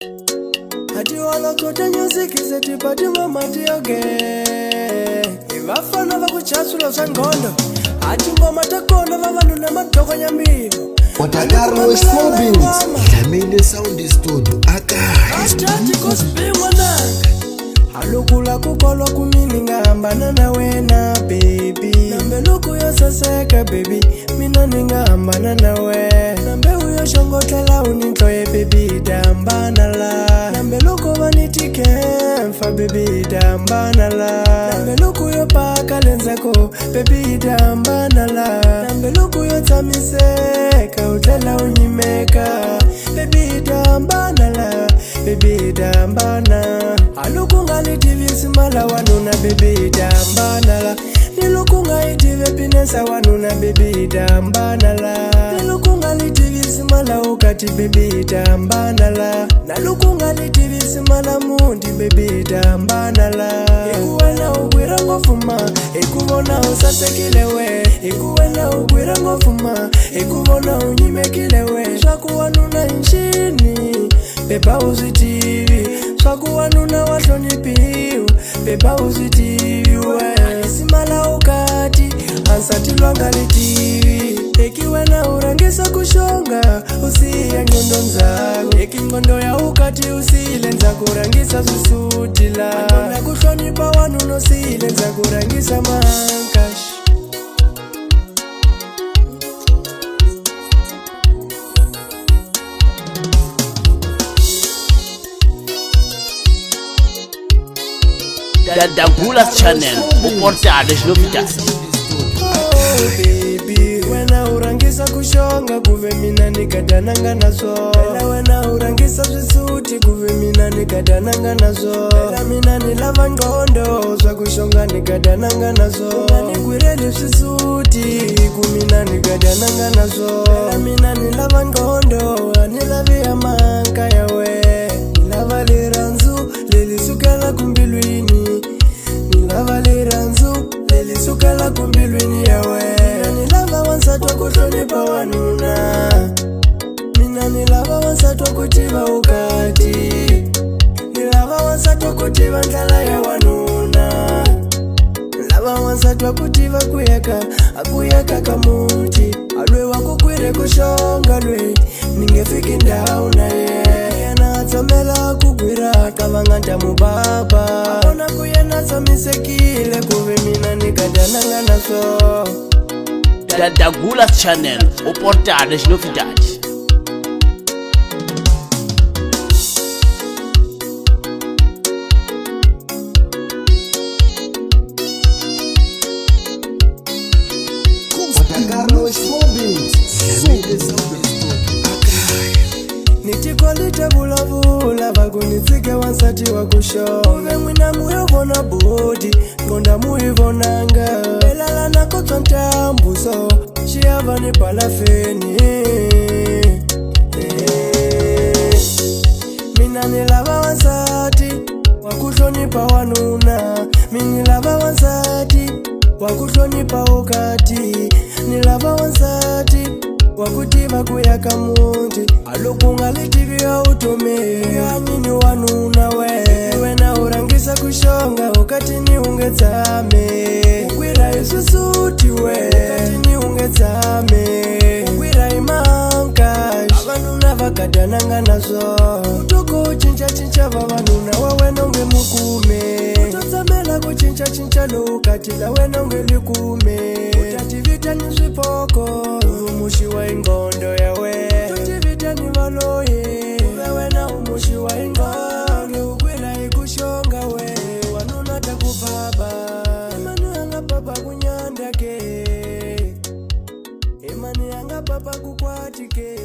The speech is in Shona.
Ati wala kote music zeti pati mama tioge Ivafana vakuchasula sangondo Ati ngoma takono vavanu na matoko nyambino Watakarno small beans Lamine sound studio Akai Astati kuspingwa nanga Halukula kukolwa kumini ngambana na wena baby Nambe luku yo saseka baby Mina ngambana na we Nambe uyo shongotela unintoye baby dambana la Nambe luku vanitike mfa baby dambana la Nambe luku yo paka lenzako baby dambana la Nambe luku yo tamiseka utela unyimeka baby dambana la baby dambana Alukunga TV simala wanuna baby dambana la Nilukunga TV pinesa wanuna baby dambana la Nilukunga TV simala ukati baby dambana la Nalukunga TV simala mundi baby dambana la Ikuwena ugwira ngofuma Ikubona usasekilewe Ikuwena ugwira ngofuma Ikubona unyimekilewe Shakuwanuna nchini Pepa uzitivi Swakuwanuna wahlonipiwe Pepa uzitiviwe Simala ukati Ansati lwangalitivi Ekiwena urangisa kushonga Usiya nyondo nzago Ekingondo ya ukati usilenza kurangisa susutila Anona kuhlonipa wanuno silenza kurangisa mankash Dadagula channel uportale novidades. Oh baby, wena urangisa kushonga kuve mina nikadananga nazo. Wena urangisa visuti kuve mina nikadananga nazo. Mina nilava ngondo zwa kushonga nikadananga nazo. Nigwireli visuti kumina nikadananga nazo. Mina nilava ngondo nilavi amanka yawe. Nilava liranzu lelisukela kumbilwini. Nilava liranzu lelisukela kumbilwini yawe. Nilava wansatwa kuhlonipa wanuna. Mina nilava wansatwa kutiva ukati. Nilava wansatwa kutiva ndlala ya wanuna. Nilava wansatwa kutiva kuyaka kamuti. Alwe wakukwire kushonga lwe ningefiki ndau naye. Atsamela kugwira kavanganta mubaba Ona kuyena tsamisekile kuve mina nikadananga naso Dadagula channel uportale novidades. Watakarno small beans Lamine sound studio Akai Nitikolite vulavula vakunitsike wansati wakushonga Uve mwina muyovona bodi ngonda muyivonanga Elala nako tontambuso Chiava ni palafeni Mina nilava wansati wakuhlonipa wanuna Minilava wansati wakuhlonipa ukati Nilava wansati wakutiva kuyaka mundi Alukunga litivi ya utume Yanini wanuna we Wena urangisa kushonga ukati ni ungetsame Ukwira isusuti we Ukati ni ungetsame Ukwira imankash Avanuna vakadananga nazo Utoko uchincha vavanuna wawenonge mukume Utotsamela kuchincha lukati la wenonge likume Utativita nizwipoko Umushi wa ingondo yawe Utivita ni valoye Wena umushi wa ingondo Ukwila ikushonga we Wanuna takupaba Imani yanga papa kunyandake Imani yanga papa kukwatike